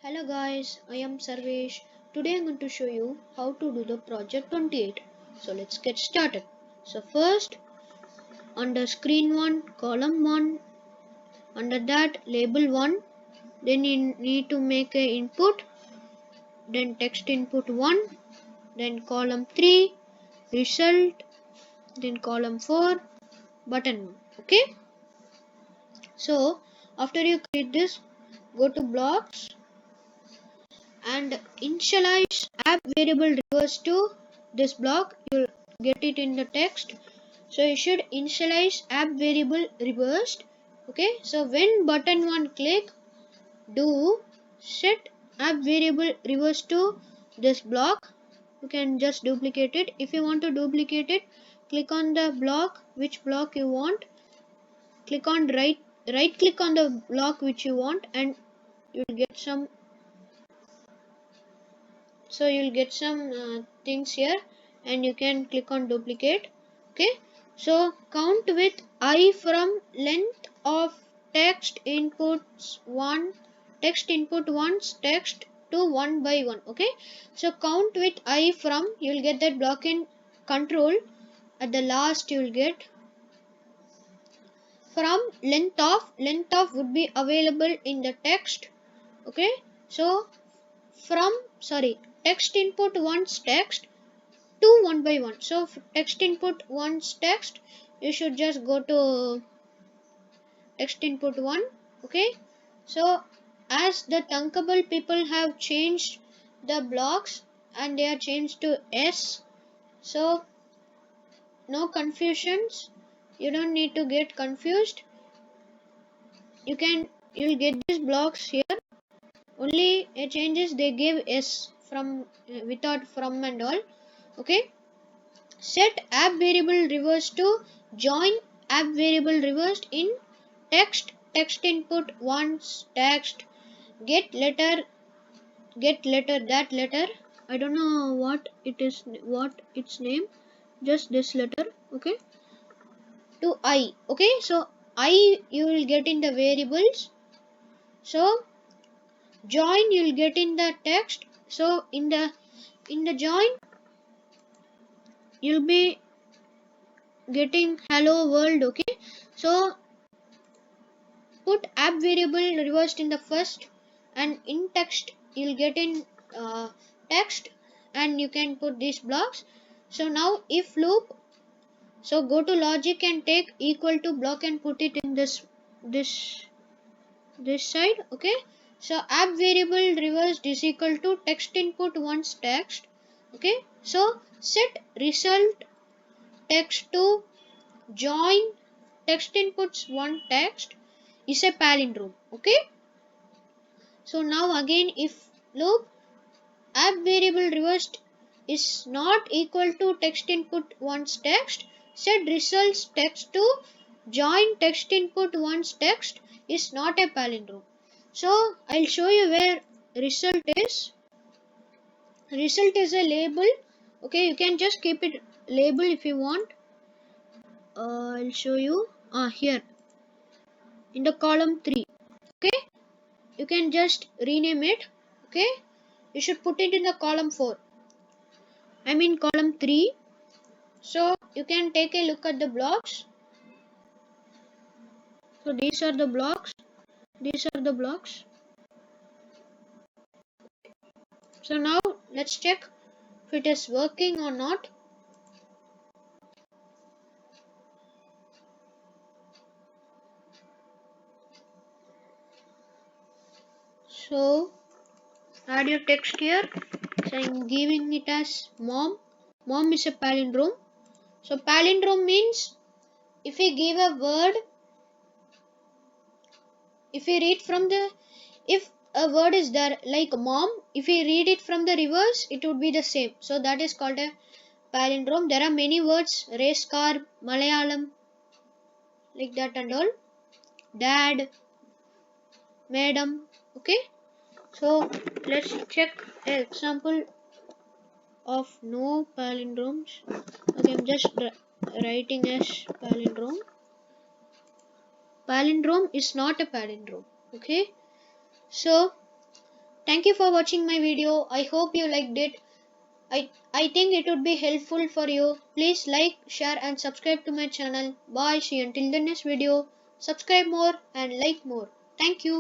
Hello guys, I am Sarvesh. Today I'm going to show you how to do the project 28. So let's get started. So first, under screen 1, column 1, under that label 1, then you need to make a input, then text input 1, then column 3, result, then column 4, button 1. Okay? So after you create this, go to blocks and initialize app variable reverse to this block. You'll get it in the text. So you should initialize app variable reversed. Okay, so when button 1 click, do set app variable reverse to this block. You can just duplicate it. If you want to duplicate it, click on the block, which block you want, click on right click on the block which you want, and you'll get some things here, and you can click on duplicate. Okay, so count with I from length of text inputs 1 text input 1's text to 1 by 1. Okay, so count with I from, you'll get that block in control. At the last you'll get from length of would be available in the text. Okay, so from text input 1's text to 1 by 1. So text input 1's text, you should just go to text input 1. Okay, so as the Thunkable people have changed the blocks and they are changed to S, so no confusions, you don't need to get confused. You'll get these blocks here, only a changes they gave S from without from and all. Okay, set app variable reverse to join app variable reversed in text input 1's text get letter that letter, I don't know what its name, just this letter. Okay, to I. Okay, so I you will get in the variables, so join you'll get in the text. So in the join you'll be getting hello world. Okay, so put app variable reversed in the first, and in text you'll get in text, and you can put these blocks. So now if loop, so go to logic and take equal to block and put it in this this side. Okay, so app variable reversed is equal to text input 1's text. Okay, so set result text to join text inputs 1 text is a palindrome. Okay, so now again if loop app variable reversed is not equal to text input 1's text, set results text to join text input 1's text is not a palindrome. So I'll show you where result is. Result is a label. Okay, you can just keep it label if you want. I'll show you here in the column 3. Okay, you can just rename it. Okay, you should put it in the column 4, I mean column 3. So you can take a look at the blocks. So these are the blocks. So now let's check if it is working or not. So add your text here. So I'm giving it as mom. Mom is a palindrome. So palindrome means if we give a word, if we read from the, if a word is there like mom, if we read it from the reverse, it would be the same. So that is called a palindrome. There are many words, race car, Malayalam, like that and all. Dad, madam. Okay, so let's check an example of no palindromes. Okay, I'm just writing as palindrome. Palindrome is not a palindrome. Okay, so thank you for watching my video. I hope you liked it. I think it would be helpful for you. Please like, share and subscribe to my channel. Bye. See you until the next video. Subscribe more and like more. Thank you.